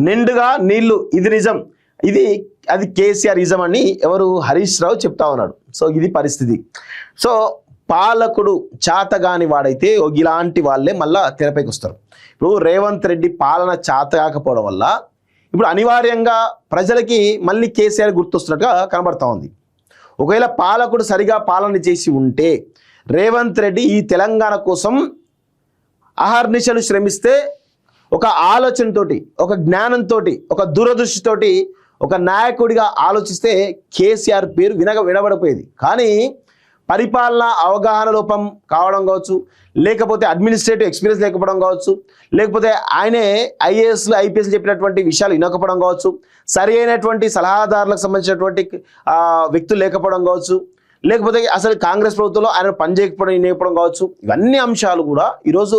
నిండుగా నీళ్లు, ఇది నిజం, అది కేసీఆర్ ఇజం అని ఎవరు హరీష్ రావు చెప్తా ఉన్నాడు. సో ఇది పరిస్థితి. సో పాలకుడు చాతగాని వాడైతే ఇలాంటి వాళ్ళే మళ్ళా తెరపైకి వస్తారు. ఇప్పుడు రేవంత్ రెడ్డి పాలన చాత కాకపోవడం వల్ల ఇప్పుడు అనివార్యంగా ప్రజలకి మళ్ళీ కేసీఆర్ గుర్తొస్తున్నట్టుగా కనబడతా ఉంది. ఒకవేళ పాలకుడు సరిగా పాలన చేసి ఉంటే రేవంత్ రెడ్డి ఈ తెలంగాణ కోసం అహర్నిశలు శ్రమిస్తే ఒక ఆలోచనతోటి, ఒక జ్ఞానంతో, ఒక దూరదృష్టితోటి ఒక నాయకుడిగా ఆలోచిస్తే కేసీఆర్ పేరు వినబడిపోయేది. కానీ పరిపాలన అవగాహన లోపం కావడం కావచ్చు, లేకపోతే అడ్మినిస్ట్రేటివ్ ఎక్స్పీరియన్స్ లేకపోవడం కావచ్చు, లేకపోతే ఆయనే ఐఏఎస్లు ఐపీఎస్లు చెప్పినటువంటి విషయాలు వినకపోవడం కావచ్చు, సరి అయినటువంటి సలహాదారులకు సంబంధించినటువంటి వ్యక్తులు లేకపోవడం కావచ్చు, లేకపోతే అసలు కాంగ్రెస్ ప్రభుత్వంలో ఆయన పనిచేయకపోవడం కావచ్చు. ఇవన్నీ అంశాలు కూడా ఈరోజు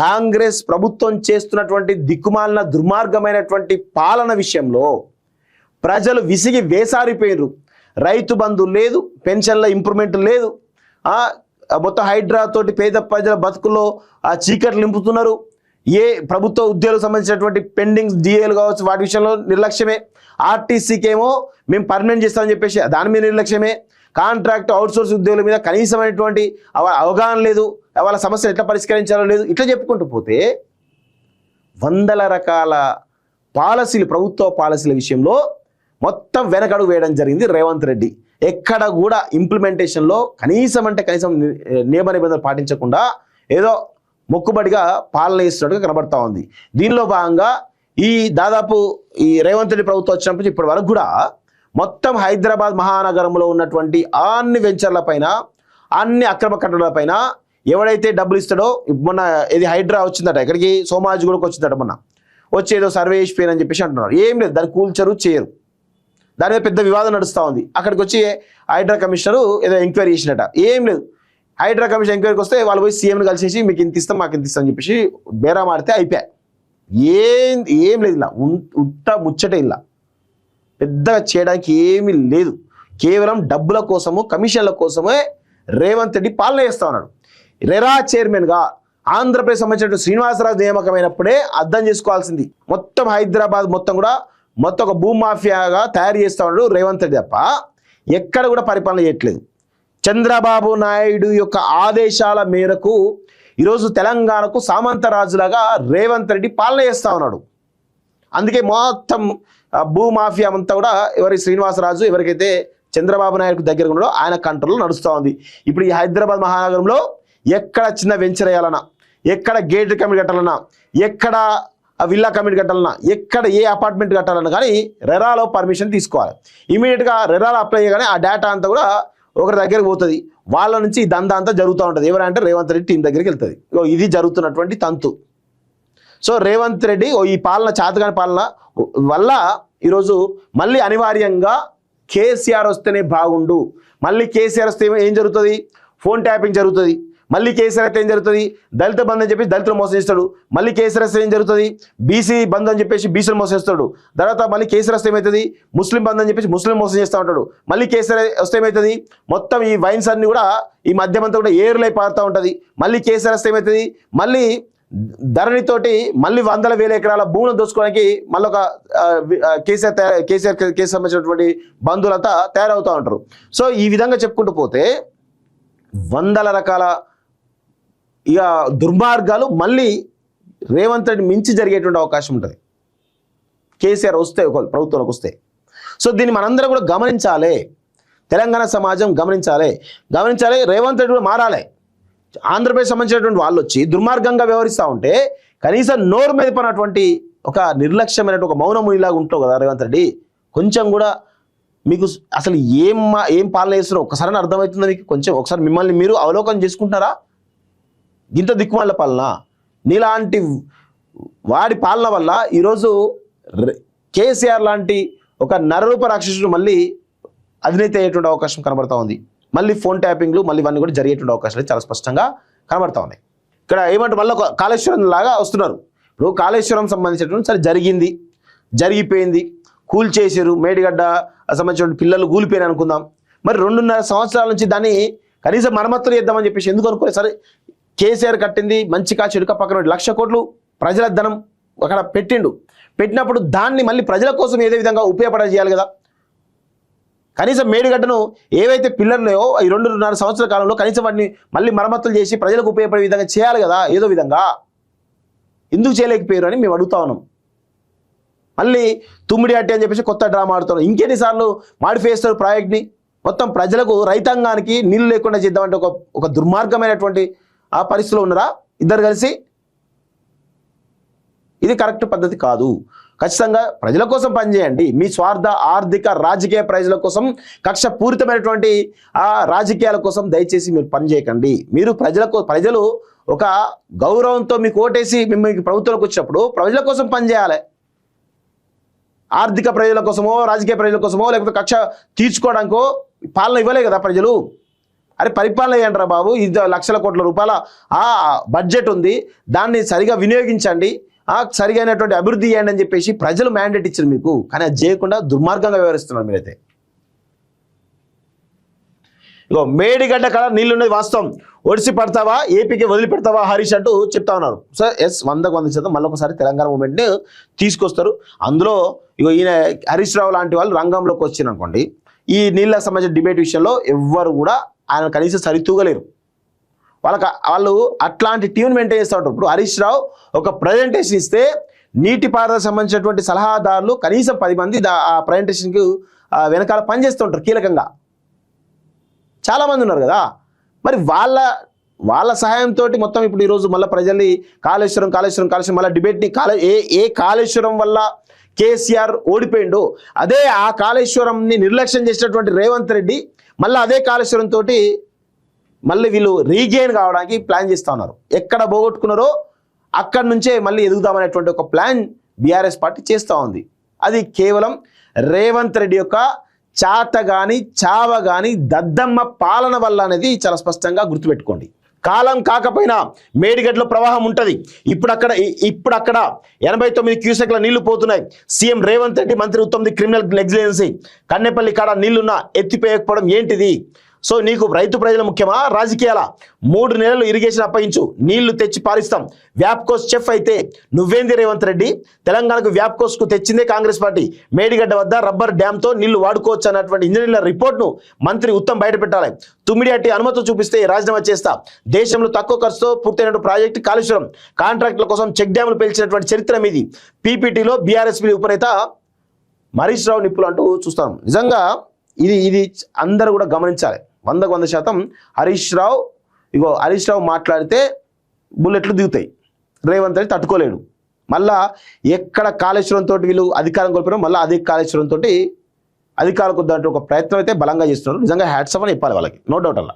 కాంగ్రెస్ ప్రభుత్వం చేస్తున్నటువంటి దిక్కుమాలిన దుర్మార్గమైనటువంటి పాలన విషయంలో ప్రజలు విసిగి వేసారిపోయారు. రైతు బంధు లేదు, పెన్షన్ల ఇంప్రూవ్మెంట్ లేదు, మొత్తం హైడ్రా తోటి పేద ప్రజల బతుకుల్లో చీకట్లు నింపుతున్నారు. ఏ ప్రభుత్వ ఉద్యోగులకు సంబంధించినటువంటి పెండింగ్ డిఏలు కావచ్చు వాటి విషయంలో నిర్లక్ష్యమే. ఆర్టీసీకి ఏమో మేము పర్మనెంట్ చేస్తామని చెప్పేసి దాని మీద నిర్లక్ష్యమే. కాంట్రాక్ట్ అవుట్సోర్స్ ఉద్యోగుల మీద కనీసమైనటువంటి అవగాహన లేదు, వాళ్ళ సమస్యలు ఎట్లా పరిష్కరించాలో లేదు. ఇట్లా చెప్పుకుంటూ పోతే వందల రకాల పాలసీలు, ప్రభుత్వ పాలసీల విషయంలో మొత్తం వెనకడుగు వేయడం జరిగింది రేవంత్ రెడ్డి. ఎక్కడ కూడా ఇంప్లిమెంటేషన్లో కనీసం నియమ నిబంధనలు పాటించకుండా ఏదో మొక్కుబడిగా పాలన చేస్తున్నట్టుగా కనబడతా ఉంది. దీనిలో భాగంగా దాదాపు ఈ రేవంత్ రెడ్డి ప్రభుత్వం వచ్చినప్పుడు ఇప్పటి వరకు కూడా మొత్తం హైదరాబాద్ మహానగరంలో ఉన్నటువంటి అన్ని వెంచర్ల పైన, అన్ని అక్రమ కట్టడాలపైన ఎవడైతే డబ్బులు ఇస్తాడో, మొన్న ఇది హైడ్రా వచ్చిందట, ఇక్కడికి సోమాజిగూడకు వచ్చిందట, మొన్న వచ్చి ఏదో సర్వే చేసిపోయినని చెప్పేసి అంటున్నారు. ఏం లేదు, దాన్ని కూల్చరు, చేయరు. దాని మీద పెద్ద వివాదం నడుస్తూ ఉంది. అక్కడికి వచ్చి హైడ్రా కమిషనరు ఏదో ఎంక్వైరీ చేసినట. ఏం లేదు, హైడ్రా కమిషన్ ఎంక్వైరీకి వస్తే వాళ్ళు పోయి సీఎంని కలిసేసి మీకు ఇంత ఇస్తాం, మాకు ఇంత ఇస్తాం అని చెప్పేసి బేరా మాడితే అయిపోయాయి. ఏం లేదు, ఇలా ముచ్చటే, ఇలా పెద్దగా చేయడానికి ఏమీ లేదు. కేవలం డబ్బుల కోసము, కమిషన్ల కోసమే రేవంత్ రెడ్డి పాలన చేస్తూ ఉన్నాడు. రెరా చైర్మన్గా ఆంధ్రప్రదేశ్ సంబంధించిన శ్రీనివాసరావు నియామకమైనప్పుడే అర్థం చేసుకోవాల్సింది. మొత్తం హైదరాబాద్ మొత్తం ఒక భూమాఫియాగా తయారు చేస్తూ ఉన్నాడు రేవంత్ రెడ్డి తప్ప ఎక్కడ కూడా పరిపాలన చేయట్లేదు. చంద్రబాబు నాయుడు యొక్క ఆదేశాల మేరకు ఈరోజు తెలంగాణకు సామంతరాజులాగా రేవంత్ రెడ్డి పాలన చేస్తూ ఉన్నాడు. అందుకే మొత్తం భూమాఫియా అంతా కూడా శ్రీనివాసరాజు ఎవరికైతే చంద్రబాబు నాయుడుకు దగ్గర ఉన్నాడో ఆయన కంట్రోల్లో నడుస్తూ ఉంది. ఇప్పుడు ఈ హైదరాబాద్ మహానగరంలో ఎక్కడ చిన్న వెంచర్ వేయాలన్నా, ఎక్కడ గేట్ కమిటీ కట్టాలన్నా, ఎక్కడ విల్లా కమిటీ కట్టాలన్నా, ఎక్కడ ఏ అపార్ట్మెంట్ కట్టాలన్నా కానీ రెరాలో పర్మిషన్ తీసుకోవాలి. ఇమీడియట్గా రెరాలో అప్లై చేయగానే ఆ డేటా అంతా కూడా ఒకరి దగ్గరికి పోతుంది. వాళ్ళ నుంచి ఈ దందా అంతా జరుగుతూ ఉంటుంది. ఎవరంటే రేవంత్ రెడ్డి టీం దగ్గరికి వెళ్తుంది. ఇది జరుగుతున్నటువంటి తంతు. సో రేవంత్ రెడ్డి ఈ పాలన, చాతగాని పాలన వల్ల ఈరోజు మళ్ళీ అనివార్యంగా కేసీఆర్ వస్తేనే బాగుండు. మళ్ళీ కేసీఆర్ వస్తే ఏం జరుగుతుంది? ఫోన్ ట్యాపింగ్ జరుగుతుంది. మళ్ళీ కేసీఆర్ అయితే ఏం జరుగుతుంది? దళిత బంధు అని చెప్పి దళితులు మోసం చేస్తాడు. మళ్ళీ కేసీఆర్ వస్తే ఏం జరుగుతుంది? బీసీ బంధు అని చెప్పేసి బీసీలు మోసం చేస్తాడు. తర్వాత మళ్ళీ కేసీఆర్ వస్తే ఏమవుతుంది? ముస్లిం బంధు అని చెప్పేసి ముస్లిం మోసం చేస్తూ ఉంటాడు. మళ్ళీ కేసీఆర్ వస్తే ఏమవుతుంది? మొత్తం ఈ వైన్స్ అన్ని కూడా ఈ మద్యమంతా కూడా ఏరులై పారుతూ ఉంటుంది. మళ్ళీ కేసీఆర్ వస్తే ఏమవుతుంది? మళ్ళీ ధరణితోటి మళ్ళీ 100,000 ఎకరాల భూములను దోచుకోవడానికి మళ్ళీ ఒక కేసీఆర్ సంబంధించినటువంటి బంధువులంతా తయారవుతూ ఉంటారు. సో ఈ విధంగా చెప్పుకుంటూ పోతే వందల రకాల దుర్మార్గాలు మళ్ళీ రేవంత్ రెడ్డి మించి జరిగేటువంటి అవకాశం ఉంటుంది కేసీఆర్ వస్తే, ఒక ప్రభుత్వంలోకి వస్తే. సో దీన్ని మనందరం కూడా గమనించాలి. తెలంగాణ సమాజం గమనించాలి. రేవంత్ రెడ్డి కూడా మారాలి. ఆంధ్రప్రదేశ్ సంబంధించినటువంటి వాళ్ళు వచ్చి దుర్మార్గంగా వ్యవహరిస్తూ ఉంటే కనీసం నోరు మెదపనటువంటి ఒక నిర్లక్ష్యమైనటువంటి ఒక మౌనమునిలాగా ఉంటావు కదా రేవంత్ రెడ్డి. కొంచెం కూడా మీకు అసలు ఏం పాలన చేస్తున్నారో ఒక్కసారి అర్థమవుతుందా మీకు? కొంచెం ఒకసారి మిమ్మల్ని మీరు అవలోకనం చేసుకుంటున్నారా? ఇంత దిక్కుమాల పాలన, నీలాంటి వాడి పాలన వల్ల ఈరోజు కేసీఆర్ లాంటి ఒక నరరూప రాక్షసుడు మళ్ళీ అధినేత అయ్యేటువంటి అవకాశం కనబడతా ఉంది. మళ్ళీ ఫోన్ ట్యాపింగ్లు మళ్ళీ ఇవన్నీ కూడా జరిగేటువంటి అవకాశాలు చాలా స్పష్టంగా కనబడతా ఉన్నాయి. ఇక్కడ ఏమంటే మళ్ళీ కాళేశ్వరం లాగా వస్తున్నారు. ఇప్పుడు కాళేశ్వరం సంబంధించినటువంటి సరే జరిగిపోయింది, కూల్చేసారు, మేడిగడ్డ సంబంధించిన పిల్లలు కూలిపోయినారు అనుకుందాం. మరి 2.5 సంవత్సరాల నుంచి దాన్ని కనీసం మరమ్మతులు చేద్దామని చెప్పేసి ఎందుకు అనుకోలేదు? సరే కేసీఆర్ కట్టింది మంచిగా చెడుక పక్కన 1,00,000 కోట్లు ప్రజల ధనం అక్కడ పెట్టినప్పుడు దాన్ని మళ్ళీ ప్రజల కోసం ఏదే విధంగా ఉపయోగపడ చేయాలి కదా. కనీసం మేడిగడ్డను ఏవైతే పిల్లర్లో ఈ 2.5 సంవత్సరాల కాలంలో కనీసం వాటిని మళ్ళీ మరమ్మతులు చేసి ప్రజలకు ఉపయోగపడే విధంగా చేయాలి కదా ఏదో విధంగా. ఎందుకు చేయలేకపోయారు అని మేము అడుగుతా ఉన్నాం. మళ్ళీ తుమ్మిడి అట్టి అని చెప్పేసి కొత్త డ్రామా ఆడుతున్నాం. ఇంకెన్నిసార్లు మాడిఫై చేస్తారు ప్రాజెక్ట్ని. మొత్తం ప్రజలకు రైతాంగానికి నీళ్ళు లేకుండా చేద్దామంటే ఒక దుర్మార్గమైనటువంటి ఆ పరిస్థితిలో ఉన్నారా ఇద్దరు కలిసి. ఇది కరెక్ట్ పద్ధతి కాదు. ఖచ్చితంగా ప్రజల కోసం పనిచేయండి. మీ స్వార్థ ఆర్థిక రాజకీయ ప్రయోజనాల కోసం కక్షపూరితమైనటువంటి ఆ రాజకీయాల కోసం దయచేసి మీరు పనిచేయకండి. మీరు ప్రజలు ఒక గౌరవంతో మీకు ఓటేసి మిమ్మల్ని ప్రభుత్వంలోకి వచ్చినప్పుడు ప్రజల కోసం పనిచేయాలి. ఆర్థిక ప్రయోజనాల కోసమో రాజకీయ ప్రయోజనాల కోసమో లేకపోతే కక్ష తీర్చుకోవడానికో పాలన ఇవ్వలే కదా ప్రజలు. అరే పరిపాలన చేయండి బాబు. 5 లక్షల కోట్ల రూపాయల ఆ బడ్జెట్ ఉంది, దాన్ని సరిగా వినియోగించండి, సరిగైనటువంటి అభివృద్ధి చేయండి అని చెప్పేసి ప్రజలు మ్యాండేట్ ఇచ్చారు మీకు. కానీ అది చేయకుండా దుర్మార్గంగా వ్యవహరిస్తున్నారు మీరైతే. ఇగో మేడిగడ్డ కాడ నీళ్ళున్నది వాస్తవం, ఒడిసి పడతావా ఏపీకి వదిలిపెడతావా హరీష్ అంటూ చెప్తా ఉన్నారు. సో ఎస్ 100% మళ్ళొకసారి తెలంగాణ మూమెంట్ని తీసుకొస్తారు. అందులో ఇగో ఈయన హరీష్ రావు లాంటి వాళ్ళు రంగంలోకి వచ్చిన అనుకోండి, ఈ నీళ్ళకు సంబంధించిన డిబేట్ విషయంలో ఎవ్వరు కూడా ఆయన కనీసం సరితూగలేరు. వాళ్ళు అట్లాంటి టీంని మెయింటైన్ చేస్తూ ఉంటారు. ఇప్పుడు హరీష్ రావు ఒక ప్రజెంటేషన్ ఇస్తే నీటిపారుదలకు సంబంధించినటువంటి సలహాదారులు కనీసం 10 మంది ఆ ప్రజెంటేషన్కి వెనకాల పనిచేస్తుంటారు కీలకంగా. చాలామంది ఉన్నారు కదా. మరి వాళ్ళ సహాయంతో మొత్తం ఇప్పుడు ఈరోజు మళ్ళీ ప్రజల్ని కాళేశ్వరం మళ్ళీ డిబేట్ని ఏ కాళేశ్వరం వల్ల కేసీఆర్ ఓడిపోయిండు, అదే ఆ కాళేశ్వరంని నిర్లక్ష్యం చేసినటువంటి రేవంత్ రెడ్డి మళ్ళీ అదే కాళేశ్వరం తోటి మళ్ళీ వీళ్ళు రీగెయిన్ కావడానికి ప్లాన్ చేస్తూ ఉన్నారు. ఎక్కడ పోగొట్టుకున్నారో అక్కడి నుంచే మళ్ళీ ఎదుగుదామనేటువంటి ఒక ప్లాన్ బీఆర్ఎస్ పార్టీ చేస్తూ ఉంది. అది కేవలం రేవంత్ రెడ్డి యొక్క చాతగాని చావగాని దద్దమ్మ పాలన వల్ల అనేది చాలా స్పష్టంగా గుర్తుపెట్టుకోండి. కాలం కాకపోయినా మేడిగడ్డలో ప్రవాహం ఉంటుంది. ఇప్పుడు అక్కడ 89 క్యూసెక్ల నీళ్లు పోతున్నాయి. సీఎం రేవంత్ రెడ్డి మంత్రి ఉత్తమ్ క్రిమినల్ నెగ్లిజెన్సీ. కన్నెపల్లి కాడ నీళ్లున్నా ఎత్తిపోయకపోవడం ఏంటిది? సో నీకు రైతు ప్రజలు ముఖ్యమా రాజకీయాల? 3 నెలలు ఇరిగేషన్ అప్పగించు, నీళ్లు తెచ్చి పారిస్తాం. వ్యాప్కోస్ చెఫ్ అయితే నువ్వేంది రేవంత్ రెడ్డి? తెలంగాణకు వ్యాప్కోస్కు తెచ్చిందే కాంగ్రెస్ పార్టీ. మేడిగడ్డ వద్ద రబ్బర్ డ్యాంతో నీళ్లు వాడుకోవచ్చు అన్నటువంటి ఇంజనీర్ల రిపోర్ట్ను మంత్రి ఉత్తమ్ బయట పెట్టాలి. తుమ్మిడి అట్టి అనుమతి చూపిస్తే రాజీనామా చేస్తా. దేశంలో తక్కువ ఖర్చుతో పూర్తయిన ప్రాజెక్టు కాళేశ్వరం. కాంట్రాక్టుల కోసం చెక్ డ్యాములు పేల్చినటువంటి చరిత్ర మీది. పీపీటీలో బీఆర్ఎస్పీ ఉపనేత హరీష్ రావు నిప్పులు అంటూ చూస్తాం. నిజంగా ఇది అందరూ కూడా గమనించాలి. 100% హరీష్ రావు మాట్లాడితే బుల్లెట్లు దిగుతాయి. రేవంత్ రెడ్డి తట్టుకోలేడు. మళ్ళా ఎక్కడ కాళేశ్వరం తోటి వీళ్ళు అధికారం కోల్పోయినా మళ్ళీ అదే కాళేశ్వరం తోటి అధికారం కొద్దంటే ఒక ప్రయత్నం అయితే బలంగా చేస్తున్నారు. నిజంగా హ్యాట్స్ ఆఫ్ అని చెప్పాలి వాళ్ళకి, నో డౌట్ అలా.